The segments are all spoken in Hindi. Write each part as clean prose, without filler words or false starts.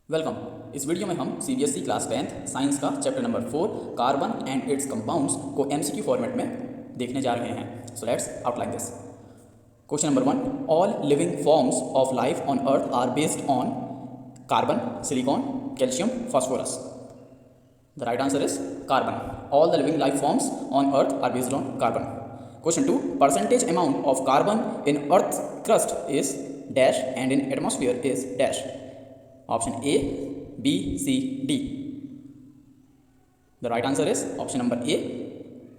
वेलकम। इस वीडियो में हम सीबीएसई क्लास 10th साइंस का chapter number 4 carbon and its compounds को एमसीक्यू फॉर्मेट में देखने जा रहे हैं। So let's outline this. Question number 1, all living forms of life on earth are based on carbon, silicon, calcium, phosphorus. The right answer is carbon. All the living life forms on earth are based on carbon. Question 2, percentage amount of carbon in Earth's crust is dash and in atmosphere is dash. Option A, B, C, D. The right answer is option number A.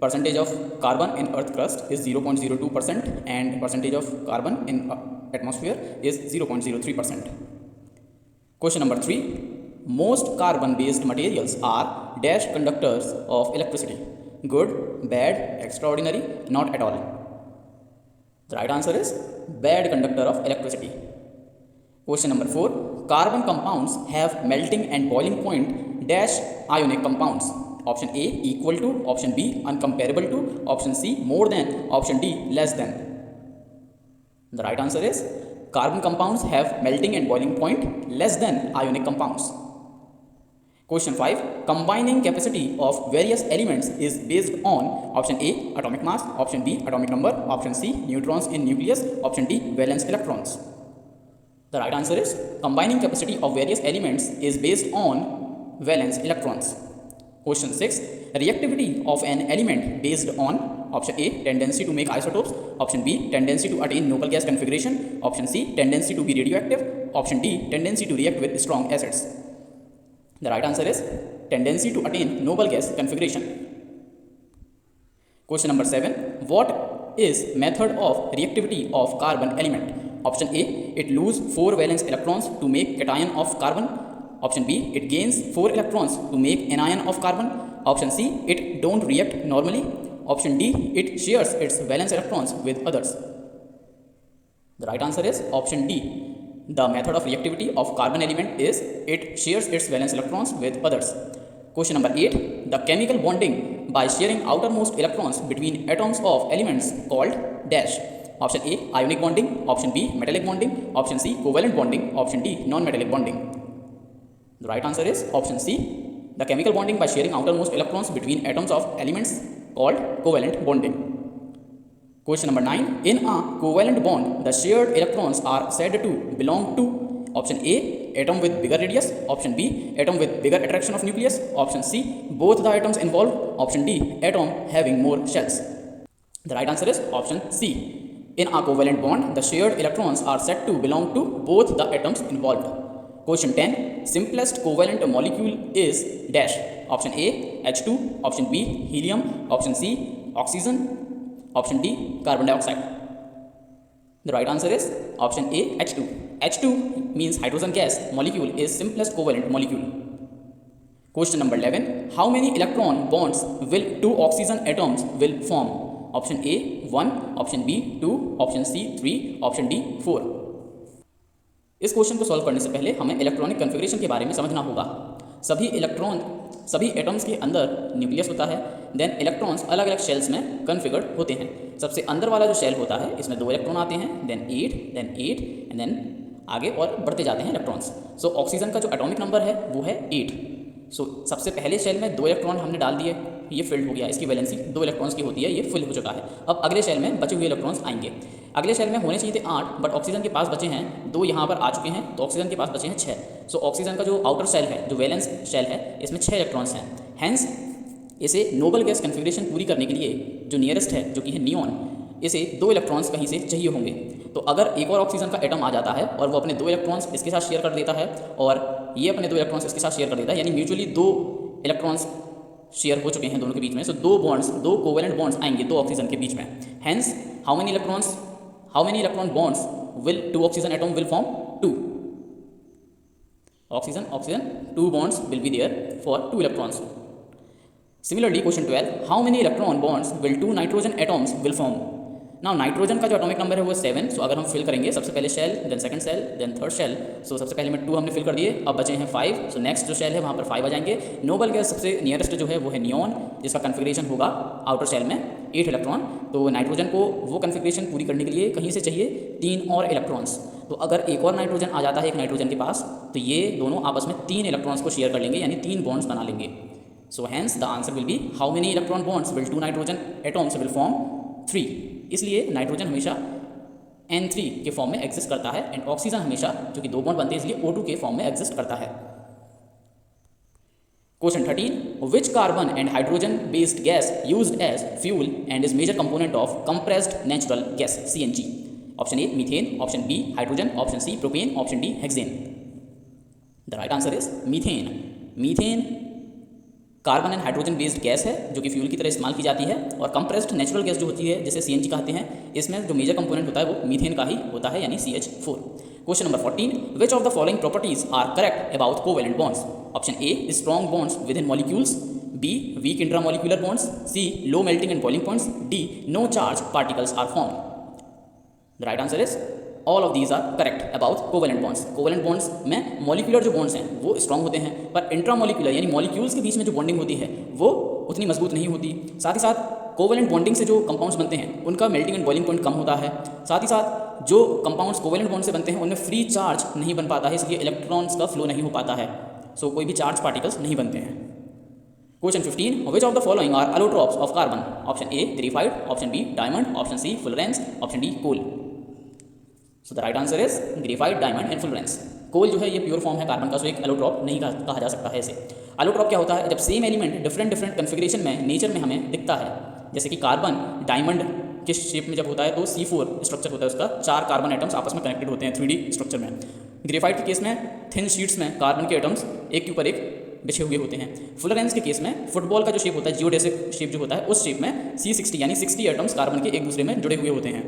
Percentage of carbon in Earth crust is 0.02% and percentage of carbon in atmosphere is 0.03%. Question number 3, most carbon based materials are dash conductors of electricity. Good, bad, extraordinary, not at all. The right answer is bad conductor of electricity. Question number 4, carbon compounds have melting and boiling point dash ionic compounds. Option A equal to, option B uncomparable to, option C more than, option D less than. The right answer is carbon compounds have melting and boiling point less than ionic compounds. Question 5, combining capacity of various elements is based on option A atomic mass, option B atomic number, option C neutrons in nucleus, option D valence electrons. The right answer is combining capacity of various elements is based on valence electrons. Question 6, reactivity of an element based on option A tendency to make isotopes, option B tendency to attain noble gas configuration, option C tendency to be radioactive, option D tendency to react with strong acids. The right answer is tendency to attain noble gas configuration. Question number 7, what is method of reactivity of carbon element? Option A, it lose 4 valence electrons to make cation of carbon. Option B, it gains 4 electrons to make anion of carbon. Option C, it don't react normally. Option D, it shares its valence electrons with others. The right answer is option D. The method of reactivity of carbon element is it shares its valence electrons with others. Question number 8, the chemical bonding by sharing outermost electrons between atoms of elements called dash. Option A ionic bonding, option B metallic bonding, option C covalent bonding, option D non-metallic bonding. The right answer is option C, the chemical bonding by sharing outermost electrons between atoms of elements called covalent bonding. Question number 9, in a covalent bond the shared electrons are said to belong to option A atom with bigger radius, option B atom with bigger attraction of nucleus, option C both the atoms involved, option D atom having more shells. The right answer is option C, in a covalent bond the shared electrons are said to belong to both the atoms involved. Question 10, simplest covalent molecule is dash. Option A H2, option B helium, option C oxygen, option D carbon dioxide. The right answer is option A H2. H2 means hydrogen gas molecule is simplest covalent molecule. Question number 11, how many electron bonds will 2 oxygen atoms will form? Option A 1, option B 2, option C 3, option D 4. इस क्वेश्चन को सॉल्व करने से पहले हमें इलेक्ट्रॉनिक कन्फिग्रेशन के बारे में समझना होगा। सभी एटम्स के अंदर न्यूक्लियस होता है, देन इलेक्ट्रॉन्स अलग अलग शेल्स में कन्फिगर्ड होते हैं। सबसे अंदर वाला जो शेल होता है इसमें 2 इलेक्ट्रॉन आते हैं, देन 8 एंड देन आगे और बढ़ते जाते हैं इलेक्ट्रॉन्स। सो ऑक्सीजन का जो एटॉमिक नंबर है वो है 8। सो सबसे पहले शेल में 2 इलेक्ट्रॉन हमने डाल दिए, ये फिल्ड हो गया, इसकी वैलेंसी 2 इलेक्ट्रॉन्स की होती है, ये फिल हो चुका है। अब अगले शेल में बचे हुए इलेक्ट्रॉन्स आएंगे। अगले शेल में होने चाहिए थे 8, बट ऑक्सीजन के पास बचे हैं 2, यहाँ पर आ चुके हैं, तो ऑक्सीजन के पास बचे हैं 6। सो ऑक्सीजन का जो आउटर शेल है, जो वैलेंस शेल है, इसमें 6 इलेक्ट्रॉन्स हैं। हैंस इसे नोबल गैस कन्फिग्रेशन पूरी करने के लिए जो नियरेस्ट है, जो कि है नियॉन, इसे 2 इलेक्ट्रॉन्स कहीं से चाहिए होंगे। तो अगर एक और ऑक्सीजन का एटम आ जाता है और वो अपने 2 इलेक्ट्रॉन्स इसके साथ शेयर कर देता है और ये अपने 2 इलेक्ट्रॉन्स इसके साथ शेयर कर देता है, यानी म्यूचुअली 2 इलेक्ट्रॉन्स शेयर हो चुके हैं दोनों के बीच में। सो 2 कोवेलेंट बॉन्ड्स आएंगे 2 ऑक्सीजन के बीच में। Hence how many electron bonds will 2 oxygen atom will form? 2 oxygen 2 bonds will be there for 2 electrons. Similarly, question 12, how many electron bonds will 2 nitrogen atoms will form? Now nitrogen का जो एटॉमिक नंबर है वो 7। सो अगर हम फिल करेंगे सबसे पहले shell, then second shell, then third shell. So सबसे पहले में 2 हमने फिल कर दिए, अब बचे हैं 5। सो नेक्स्ट जो शेल है वहाँ पर 5 आ जाएंगे। नोबल गैस सबसे नियरेस्ट जो है वो है नियॉन, जिसका कन्फिग्रेशन होगा आउटर शेल में 8 इलेक्ट्रॉन। तो नाइट्रोजन को वो कन्फिग्रेशन पूरी करने के लिए कहीं से चाहिए 3 और इलेक्ट्रॉन्स। तो अगर एक और नाइट्रोजन आ जाता है एक नाइट्रोजन के पास, तो ये दोनों आपस में 3 इलेक्ट्रॉन्स को शेयर कर लेंगे, यानी 3 बॉन्ड्स बना लेंगे। So hence the answer will be how many electron bonds will 2 nitrogen atoms will form 3। इसलिए नाइट्रोजन हमेशा N3 के फॉर्म में एग्जिस्ट करता है एंड ऑक्सीजन हमेशा, जो कि 2 बॉन्ड बनते हैं इसलिए O2 के फॉर्म में एग्जिस्ट करता है। Question 13, which carbon and hydrogen based gas used as fuel and is major component of compressed natural gas CNG? Option A methane, option B hydrogen, option C propane, option D hexane. The right answer is methane. Methane carbon and hydrogen based gas है जो कि फ्यूल की तरह इस्तेमाल की जाती है, और कंप्रेस्ड नेचुरल गैस जो होती है जिसे CNG कहते हैं, इसमें जो मेजर कंपोनेंट होता है वो मीथेन का ही होता है, यानी CH4। Question number 14, which of the following properties are correct about covalent bonds? Option A strong bonds within molecules, B weak intramolecular bonds, C low melting and boiling points, D no charge particles are formed. The right answer is all of these are correct about covalent bonds. Covalent bonds में मॉलिक्यूलर जो बॉन्ड्स हैं वो स्ट्रॉन्ग होते हैं, पर इंट्रामोलिकुलर यानी मॉलिक्यूल्स के बीच में जो बॉन्डिंग होती है वो उतनी मजबूत नहीं होती। साथ ही साथ कोवेलेंट बॉन्डिंग से जो कंपाउंड्स बनते हैं उनका मेल्टिंग एंड बॉइलिंग पॉइंट कम होता है। साथ ही साथ जो कंपाउंड्स कोवेलेंट बॉन्ड से बनते हैं उनमें फ्री चार्ज नहीं बन पाता है, इसलिए इलेक्ट्रॉन्स का फ्लो नहीं हो पाता है। सो कोई भी चार्ज पार्टिकल्स नहीं बनते हैं। Question 15, which of the following are allotropes of carbon? Option A graphite, option B diamond, option C fullerenes, option D coal. So the right answer is graphite, diamond and fullerenes. Coal जो है ये प्योर फॉर्म है कार्बन का, सो एक एलोट्रॉप नहीं कहा जा सकता है इसे। एलोट्रॉप क्या होता है? जब सेम एलिमेंट डिफरेंट कन्फिग्रेशन में नेचर में हमें दिखता है, जैसे कि कार्बन डायमंड के शेप में जब होता है तो C4 स्ट्रक्चर होता है उसका, 4 कार्बन एटम्स आपस में कनेक्टेड होते हैं 3D स्ट्रक्चर में। ग्रेफाइट के केस में थिन शीट्स में कार्बन के एटम्स एक के ऊपर एक बिछे हुए होते हैं। फुलरेंस के केस में फुटबॉल का जो शेप होता है, जियोडेसिक शेप जो होता है, उस शेप में C60 यानी 60 एटम्स कार्बन के एक दूसरे में जुड़े हुए होते हैं।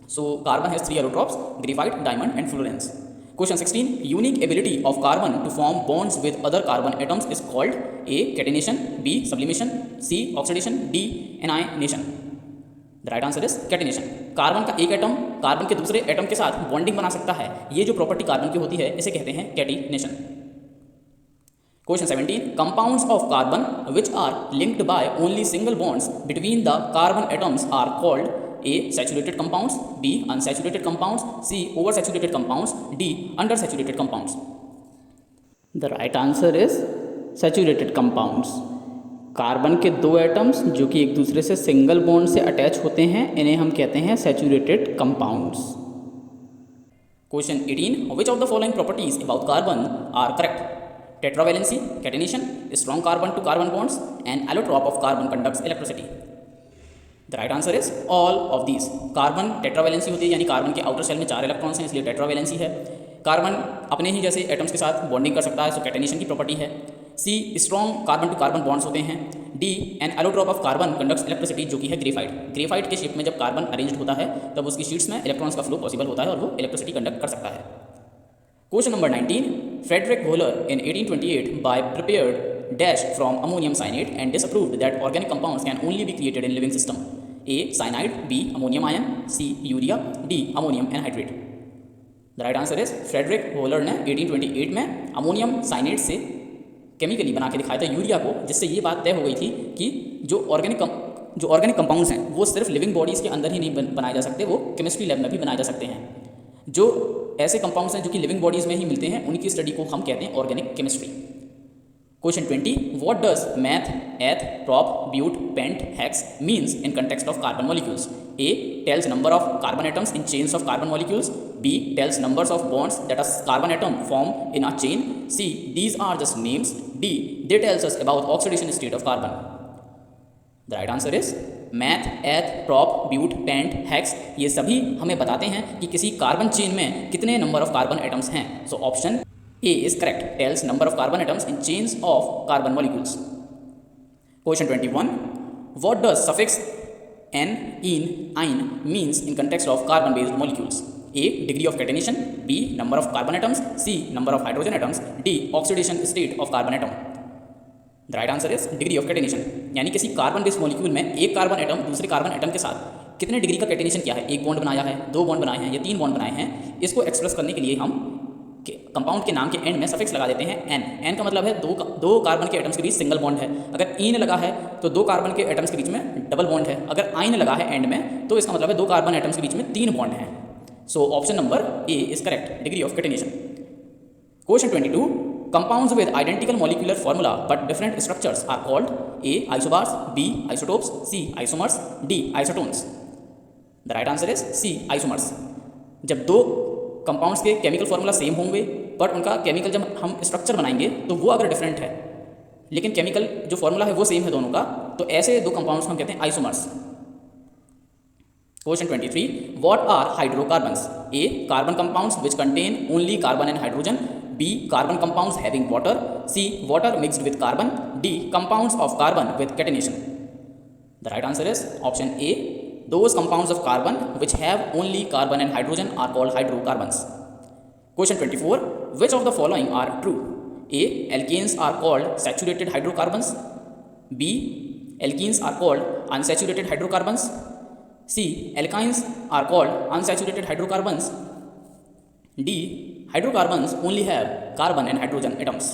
So carbon has 3 allotropes, graphite, diamond and fullerenes. Question 16, unique ability of carbon to form bonds with other carbon atoms is called A catenation, B sublimation, C oxidation, D annihilation. The right answer is catenation. Carbon का एक एटम कार्बन के दूसरे एटम के साथ बॉन्डिंग बना सकता है, ये जो प्रॉपर्टी कार्बन की होती है इसे कहते हैं catenation. Question 17, compounds of carbon which are linked by only single bonds between the carbon atoms are called A saturated compounds, B unsaturated compounds, C oversaturated compounds, D undersaturated compounds. The right answer is saturated compounds. Carbon के 2 एटम्स जो कि एक दूसरे से सिंगल बॉन्ड से अटैच होते हैं, इन्हें हम कहते हैं saturated compounds. Question 18, which of the following properties about carbon are correct? Tetravalency, catenation, strong carbon to carbon bonds, and allotrop of carbon conducts electricity. The right answer is all of these. Carbon tetravalency होती है, यानी कार्बन के आउटर सेल में 4 इलेक्ट्रॉन्स हैं इसलिए टेट्रावेलेंसी है। कार्बन अपने ही जैसे एटम्स के साथ बॉन्डिंग कर सकता है, सो कैटेनेशन की प्रॉपर्टी है। C strong carbon to carbon bonds होते हैं। D an allotrope of carbon conducts electricity, जो कि है ग्रेफाइट। ग्रेफाइट के शेप में जब कार्बन अरेंज्ड होता है तब उसकी शीट्स में इलेक्ट्रॉन्स का फ्लो पॉसिबल होता है और वो इलेक्ट्रिसिटी कंडक्ट कर सकता है। Question number 19, Friedrich Wohler in 1828 by prepared dash from ammonium cyanide and disapproved that organic compounds can only be created in living system. A cyanide, B ammonium ion, C urea, D ammonium anhydride. The right answer is Friedrich Wohler ने 1828 में अमोनियम साइनेट से केमिकली बना के दिखाया था यूरिया को, जिससे ये बात तय हो गई थी कि जो ऑर्गेनिक कंपाउंड्स हैं वो सिर्फ लिविंग बॉडीज़ के अंदर ही नहीं बनाए जा सकते, वो केमिस्ट्री लैब में भी बनाए जा सकते हैं। जो ऐसे कंपाउंड्स हैं जो कि लिविंग बॉडीज़ में ही मिलते हैं उनकी स्टडी को हम कहते हैं organic chemistry. Question 20, what does meth, eth, prop, but, pent, hex means in context of carbon molecules? A tells number of carbon atoms in chains of carbon molecules. B tells numbers of bonds that a carbon atom form in a chain. C these are just names. D they tells us about oxidation state of carbon. The right answer is math, एथ, प्रॉप, ब्यूट, पेंट, हेक्स, ये सभी हमें बताते हैं कि किसी कार्बन चेन में कितने नंबर ऑफ कार्बन एटम्स हैं। So option A is correct, tells number of carbon atoms in chains of carbon molecules. Question 21, what does suffix ane, ene, yne means in context of carbon based molecules? A degree of catenation, B number of carbon atoms, C number of hydrogen atoms, D oxidation state of carbon atom. The right answer is degree of catenation, यानी किसी कार्बन बेस्ड मॉलिक्यूल में एक कार्बन एटम दूसरे कार्बन एटम के साथ कितने डिग्री का कैटेनेशन किया है, एक बॉन्ड बनाया है, 2 बॉन्ड बनाए हैं या 3 बॉन्ड बनाए हैं, इसको एक्सप्रेस करने के लिए हम कंपाउंड के नाम के एंड में सफिक्स लगा देते हैं एन का मतलब है दो कार्बन के एटम्स के बीच सिंगल बॉन्ड है। अगर इन लगा है तो दो कार्बन के एटम्स के बीच में डबल बॉन्ड है। अगर आइन लगा है एंड में तो इसका मतलब है दो कार्बन एटम्स के बीच में 3 बॉन्ड हैं। So option number A is correct, degree of catenation. Question 22, compounds with identical molecular formula but different structures are called A isobars, B isotopes, C isomers, D isotones. The right answer is C isomers. जब दो कंपाउंड्स के केमिकल फार्मूला सेम होंगे बट उनका केमिकल जब हम स्ट्रक्चर बनाएंगे तो वो अगर डिफरेंट है लेकिन केमिकल जो फार्मूला है वो सेम है दोनों का, तो ऐसे दो कंपाउंड्स को हम कहते हैं isomers. Question 23, what are hydrocarbons? A carbon compounds which contain only carbon and hydrogen, B carbon compounds having water, C water mixed with carbon, D compounds of carbon with catenation. The right answer is option A, those compounds of carbon which have only carbon and hydrogen are called hydrocarbons. Question 24, which of the following are true? A, alkanes are called saturated hydrocarbons, B, alkenes are called unsaturated hydrocarbons, C, alkynes are called unsaturated hydrocarbons, D, hydrocarbons only have carbon and hydrogen atoms.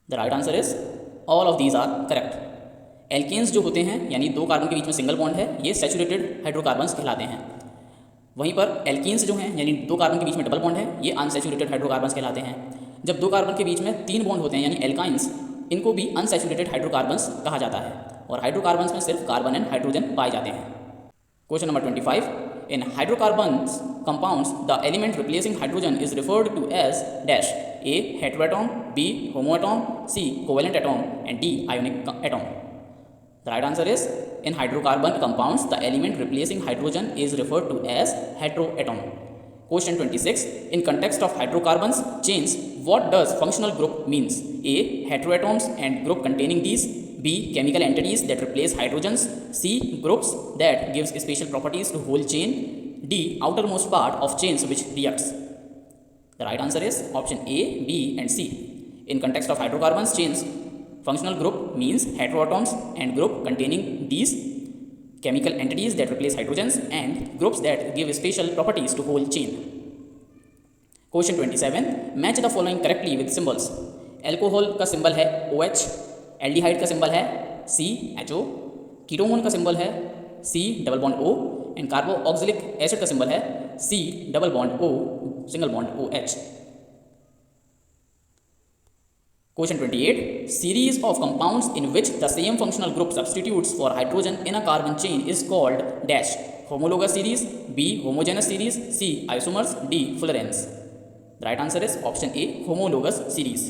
The right answer is all of these are correct. Alkanes जो होते हैं यानी दो कार्बन के बीच में सिंगल बॉन्ड है, ये सैचुरेटेड हाइड्रोकार्बन्स कहलाते हैं। वहीं पर एल्कीन्स जो हैं यानी दो कार्बन के बीच में डबल बॉन्ड है, ये अनसैचुरेटेड हाइड्रोकार्बन्स कहलाते हैं। जब दो कार्बन के बीच में 3 बॉन्ड होते हैं यानी एल्काइंस, इनको भी अनसैचुरेटेड हाइड्रोकार्बन्स कहा जाता है और हाइड्रोकार्बन्स में सिर्फ कार्बन एंड हाइड्रोजन पाए जाते हैं। Question number 25, in hydrocarbons compounds the element replacing hydrogen is referred to as dash, A heteroatom, B homoatom, C covalent atom and D ionic atom. The right answer is, in hydrocarbon compounds, the element replacing hydrogen is referred to as heteroatom. Question 26, in context of hydrocarbons chains, what does functional group means? A, heteroatoms and group containing these, B, chemical entities that replace hydrogens, C, groups that gives special properties to whole chain, D, outermost part of chains which reacts. The right answer is option A, B and C. In context of hydrocarbons chains, functional group means heteroatoms and group containing these, chemical entities that replace hydrogens and groups that give special properties to whole chain. Question 27, match the following correctly with symbols. Alcohol का सिंबल है OH, एल्डिहाइड का सिंबल है CHO, कीटोन का सिंबल है C double bond O and carboxylic acid का सिंबल है C double bond O single bond OH. Question 28, series of compounds in which the same functional group substitutes for hydrogen in a carbon chain is called dash, homologous series, B homogeneous series, C isomers, D fullerenes. The right answer is option A, homologous series.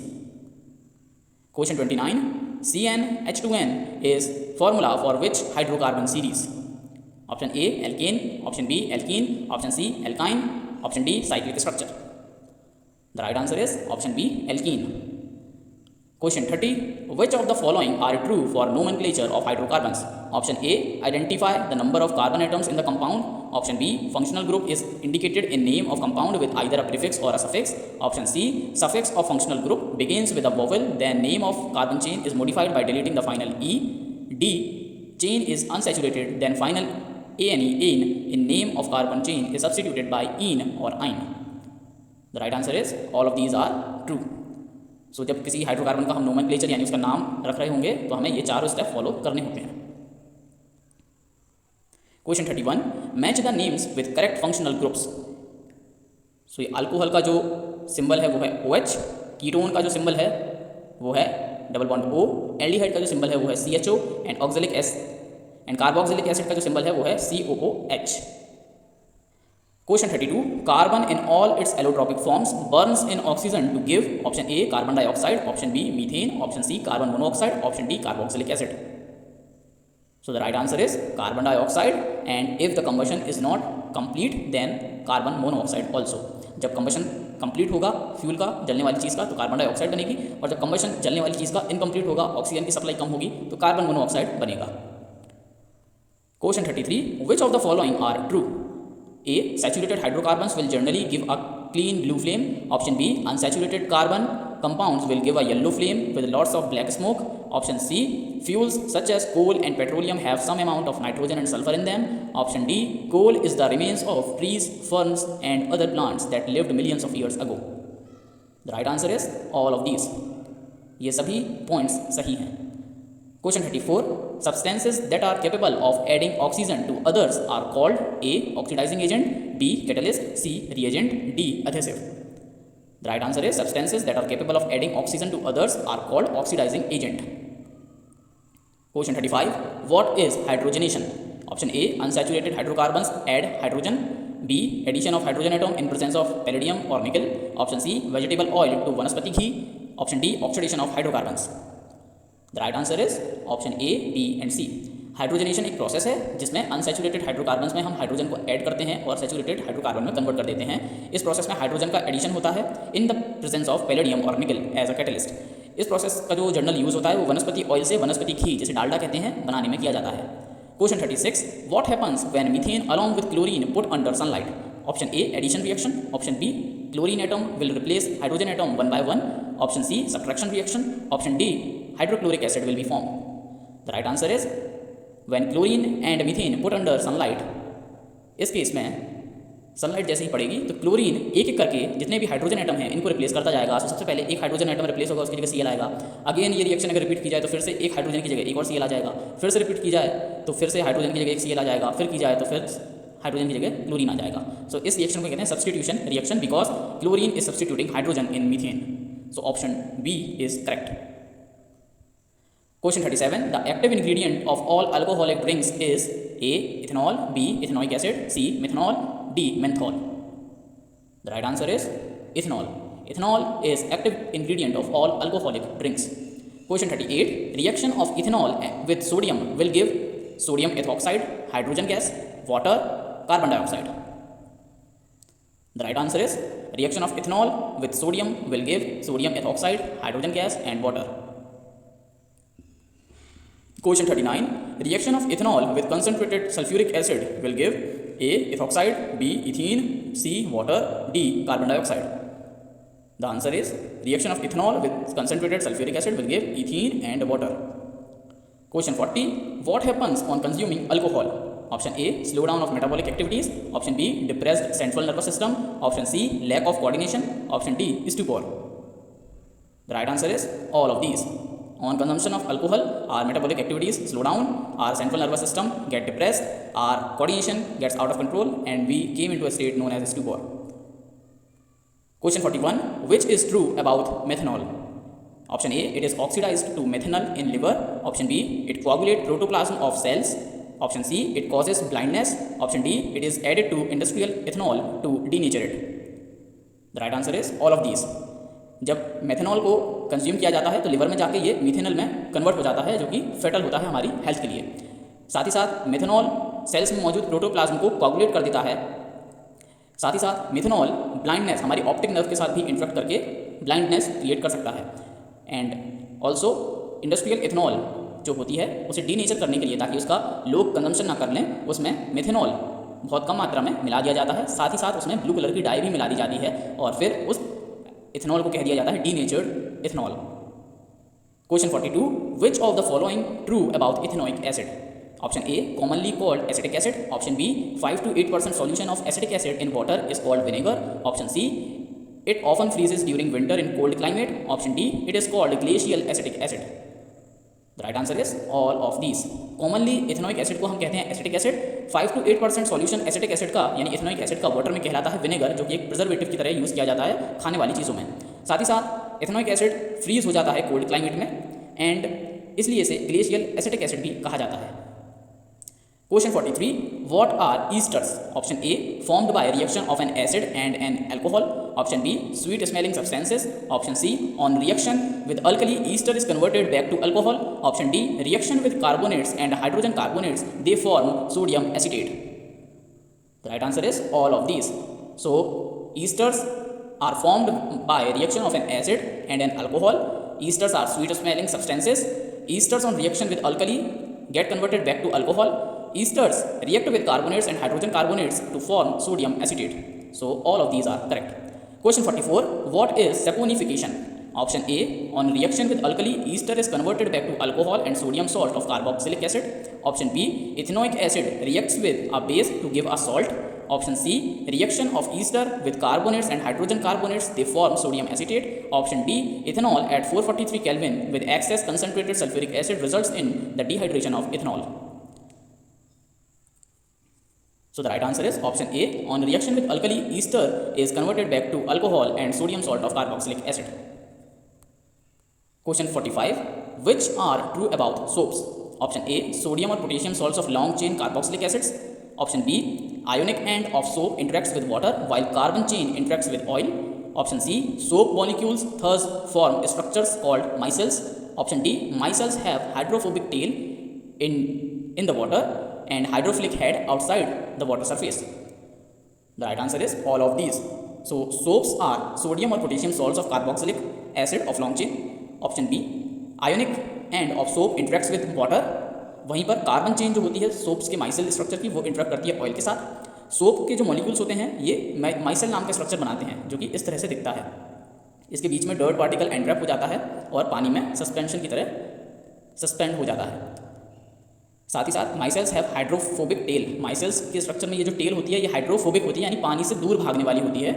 Question 29, CnH2n is formula for which hydrocarbon series? Option A alkane, option B alkene, option C alkyne, option D cyclic structure. The right answer is option B alkene. Question 30, which of the following are true for nomenclature of hydrocarbons? Option A, identify the number of carbon atoms in the compound. Option B, functional group is indicated in name of compound with either a prefix or a suffix. Option C, suffix of functional group begins with a vowel, then name of carbon chain is modified by deleting the final E. D, chain is unsaturated, then final ane in name of carbon chain is substituted by ene or ine. The right answer is all of these are true. सो जब किसी हाइड्रोकार्बन का हम नोमेनक्लेचर यानी उसका नाम रख रहे होंगे तो हमें ये चारों स्टेप फॉलो करने होते हैं। Question 31, match the names with correct functional groups. So ये अल्कोहल का जो सिंबल है वो है OH, कीटोन का जो सिंबल है वो है डबल बॉन्ड O, एल्डिहाइड का जो सिंबल है वो है CHO and oxalic and carboxylic acid का जो सिंबल है वो है COOH. Question 32, carbon in all its allotropic forms burns in oxygen to give option A carbon dioxide, option B methane, option C carbon monoxide, option D carboxylic acid. So the right answer is carbon dioxide, and if the combustion is not complete then carbon monoxide also. जब combustion complete होगा फ्यूल का जलने वाली चीज़ का तो कार्बन डाइऑक्साइड बनेगी, और जब combustion जलने वाली चीज़ का इनकम्प्लीट होगा ऑक्सीजन की सप्लाई कम होगी तो कार्बन मोनोऑक्साइड बनेगा. Question 33, which of the following are true? A, saturated hydrocarbons will generally give a clean blue flame. Option B, unsaturated carbon compounds will give a yellow flame with lots of black smoke. Option C, fuels such as coal and petroleum have some amount of nitrogen and sulfur in them. Option D, coal is the remains of trees, ferns and other plants that lived millions of years ago. The right answer is all of these. ये सभी पॉइंट्स सही हैं. Question 34. Substances that are capable of adding oxygen to others are called A. Oxidizing agent, B. Catalyst, C. Reagent, D. Adhesive. The right answer is substances that are capable of adding oxygen to others are called oxidizing agent. Question 35. What is hydrogenation? Option A. Unsaturated hydrocarbons add hydrogen. B. Addition of hydrogen atom in presence of palladium or nickel. Option C. Vegetable oil to vanaspati ghee. Option D. Oxidation of hydrocarbons. The right answer is option A, B and C. Hydrogenation एक प्रोसेस है जिसमें अनसैचुरेटेड हाइड्रोकार्बन्स में हम हाइड्रोजन को ऐड करते हैं और सैचुरेटेड हाइड्रोकार्बन में कन्वर्ट कर देते हैं. इस प्रोसेस में हाइड्रोजन का एडिशन होता है in the presence of palladium और निकल एज अ कैटलिस्ट. इस प्रोसेस का जो जनरल यूज़ होता है वो वनस्पति ऑयल से वनस्पति घी जिसे डालडा कहते हैं बनाने में किया जाता है. Question 36. What happens when methane along with chlorine put under sunlight? Option A addition reaction. Option B chlorine atom will replace hydrogen atom one by one. Option C subtraction reaction. Option D hydrochloric acid will be form. The right answer is when chlorine and methane put under sunlight. इस केस में सनलाइट जैसे ही पड़ेगी तो क्लोरीन एक एक करके जितने भी हाइड्रोजन एटम हैं इनको रिप्लेस करता जाएगा. तो सबसे पहले एक हाइड्रोजन एटम रिप्लेस होगा, उसकी जगह Cl आएगा. अगेन ये रिएक्शन अगर रिपीट की जाए तो फिर से एक हाइड्रोजन की जगह एक और Cl आ जाएगा. फिर से रिपीट की जाए तो फिर से हाइड्रोजन की जगह एक Cl आ जाएगा. फिर की जाए तो फिर हाइड्रोजन की जगह क्लोरीन आ जाएगा. सो इस रिएक्शन को कहते हैं substitution reaction because chlorine is substituting hydrogen in methane. So option B is correct. Question 37. The active ingredient of all alcoholic drinks is A. ethanol, B. ethanoic acid, C. methanol, D. menthol. The right answer is ethanol. Ethanol is active ingredient of all alcoholic drinks. Question 38. Reaction of ethanol with sodium will give sodium ethoxide, hydrogen gas, water, carbon dioxide. The right answer is reaction of ethanol with sodium will give sodium ethoxide, hydrogen gas and water. Question 39. Reaction of ethanol with concentrated sulfuric acid will give A. ethoxide, B. ethene, C. water, D. carbon dioxide. The answer is reaction of ethanol with concentrated sulfuric acid will give ethene and water. Question 40. What happens on consuming alcohol? Option A. Slowdown of metabolic activities. Option B. Depressed central nervous system. Option C. Lack of coordination. Option D. Stupor. The right answer is all of these. On consumption of alcohol, our metabolic activities slow down, our central nervous system get depressed, our coordination gets out of control, and we came into a state known as stupor. Question 41. Which is true about methanol? Option A. It is oxidized to methanol in liver. Option B. It coagulates protoplasm of cells. Option C. It causes blindness. Option D. It is added to industrial ethanol to denature it. The right answer is all of these. जब मेथनॉल को कंज्यूम किया जाता है तो लिवर में जाके ये मीथेनॉल में कन्वर्ट हो जाता है जो कि फेटल होता है हमारी हेल्थ के लिए. साथ ही साथ मेथनॉल सेल्स में मौजूद प्रोटोप्लाज्म को कोगुलेट कर देता है. साथ ही साथ मेथनॉल ब्लाइंडनेस हमारी ऑप्टिक नर्व के साथ भी इंटरेक्ट करके ब्लाइंडनेस क्रिएट कर सकता है. एंड ऑल्सो इंडस्ट्रियल एथनॉल जो होती है उसे डीनेचर करने के लिए ताकि उसका लोग कंजम्पशन ना कर लें उसमें मेथनॉल बहुत कम मात्रा में मिला दिया जाता है. साथ ही साथ उसमें ब्लू कलर की डाई भी मिला दी जाती है और फिर उस इथेनॉल को कह दिया जाता है denatured ethanol. Question 42. Which of the following true about ethanoic acid? Option A commonly called acetic acid. Option B 5 to 8% solution of acetic acid in water is called vinegar. Option C it often freezes during winter in cold climate. Option D it is called glacial acetic acid. The right answer is all of these. Commonly ethanoic acid को हम कहते हैं acetic acid. 5 to 8% solution acetic acid का यानी इथेनोइक एसिड का वाटर में कहलाता है विनेगर जो कि एक प्रिजर्वेटिव की तरह यूज़ किया जाता है खाने वाली चीज़ों में. साथ ही साथ इथेनोइक एसिड फ्रीज हो जाता है कोल्ड क्लाइमेट में एंड इसलिए इसे ग्लेशियल एसिटिक एसिड भी कहा जाता है. Question 43. What are esters? Option A formed by reaction of an acid and an alcohol. Option B sweet smelling substances. Option C on reaction with alkali ester is converted back to alcohol. Option D reaction with carbonates and hydrogen carbonates they form sodium acetate. The right answer is all of these. So esters are formed by reaction of an acid and an alcohol. Esters are sweet smelling substances. Esters on reaction with alkali get converted back to alcohol. Esters react with carbonates and hydrogen carbonates to form sodium acetate. So all of these are correct. Question 44. What is saponification? Option A, on reaction with alkali, ester is converted back to alcohol and sodium salt of carboxylic acid. Option B, ethanoic acid reacts with a base to give a salt. Option C, reaction of ester with carbonates and hydrogen carbonates, they form sodium acetate. Option D, ethanol at 443 Kelvin with excess concentrated sulfuric acid results in the dehydration of ethanol. So the right answer is option A, on reaction with alkali, ester is converted back to alcohol and sodium salt of carboxylic acid. Question 45. Which are true about soaps? Option A, sodium or potassium salts of long chain carboxylic acids. Option B, ionic end of soap interacts with water while carbon chain interacts with oil. Option C, soap molecules thus form structures called micelles. Option D, micelles have hydrophobic tail in the water and hydrophilic head outside the water surface. The right answer is all of these. So soaps are sodium or potassium salts of carboxylic acid of long chain. Option B, ionic end of soap interacts with water. वहीं पर कार्बन चेन जो होती है सोप्स के माइसेल स्ट्रक्चर की, वो इंटरेक्ट करती है ऑयल के साथ। सोप के जो मॉलिक्यूल्स होते हैं ये माइसेल नाम के स्ट्रक्चर बनाते हैं, जो कि इस तरह से दिखता है। इसके बीच में डर्ट पार्टिकल एंट्रैप हो जाता है और पानी में सस्पेंशन की तरह सस्पेंड हो जाता है। साथ ही साथ माइसेल्स हैव हाइड्रोफोबिक टेल। माइसेल्स के स्ट्रक्चर में ये जो टेल होती है ये हाइड्रोफोबिक होती है, यानी पानी से दूर भागने वाली होती है,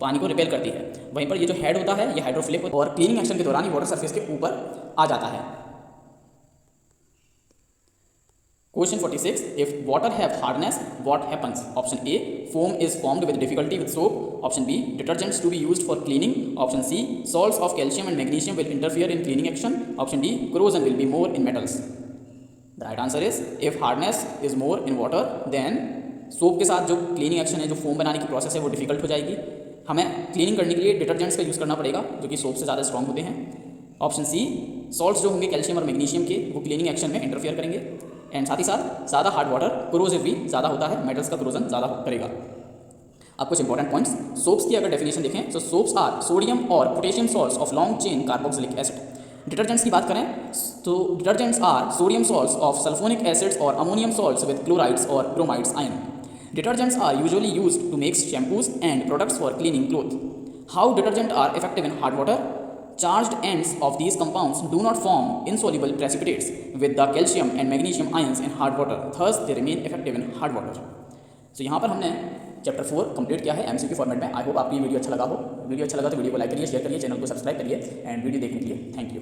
पानी को रिपेल करती है। वहीं पर ये जो हेड होता है ये हाइड्रोफिलिक और क्लीनिंग एक्शन के दौरान ये वाटर सरफेस के ऊपर आ जाता है। Question 46. If water have hardness, what happens? Option A, foam is formed with difficulty with soap. Option B, detergents to be used for cleaning. Option C, salts of calcium and magnesium will interfere in cleaning action. Option D, corrosion will be more in metals. The right answer is, if hardness is more in water, then soap के साथ जो क्लीनिंग एक्शन है, जो फोम बनाने की प्रोसेस है, वो डिफिकल्ट हो जाएगी। हमें क्लीनिंग करने के लिए डिटर्जेंट्स का यूज़ करना पड़ेगा, जो कि सोप से ज़्यादा स्ट्रॉन्ग होते हैं। ऑप्शन सी, सॉल्ट्स जो होंगे कैल्शियम और मैग्नीशियम के, वो क्लीनिंग एक्शन में इंटरफियर करेंगे। एंड साथ ही साथ ज़्यादा हार्ड वाटर कोरोसिव भी ज़्यादा होता है, मेटल्स का कोरोजन ज़्यादा करेगा। अब कुछ इंपॉर्टेंट पॉइंट्स, सोप्स की अगर डेफिनेशन देखें तो सोप्स आर सोडियम और potassium salts of long chain carboxylic acid. Detergents की बात करें तो detergents are sodium salts of sulphonic acids और अमोनियम सॉल्ट्स विद क्लोराइड्स और bromides ion. Detergents are usually used to make shampoos and products for cleaning clothes. How detergents are effective in hard water? Charged ends of these compounds do not form insoluble precipitates with the calcium and magnesium ions in hard water. Thus, they remain effective in hard water. So यहाँ पर हमने चैप्टर 4 कंप्लीट किया है MCQ फॉर्मेट में। आई होप आपको ये वीडियो अच्छा लगा हो। वीडियो अच्छा लगा तो वीडियो को लाइक करिए, शेयर करिए, चैनल को सब्सक्राइब करिए एंड वीडियो देखने के लिए थैंक यू।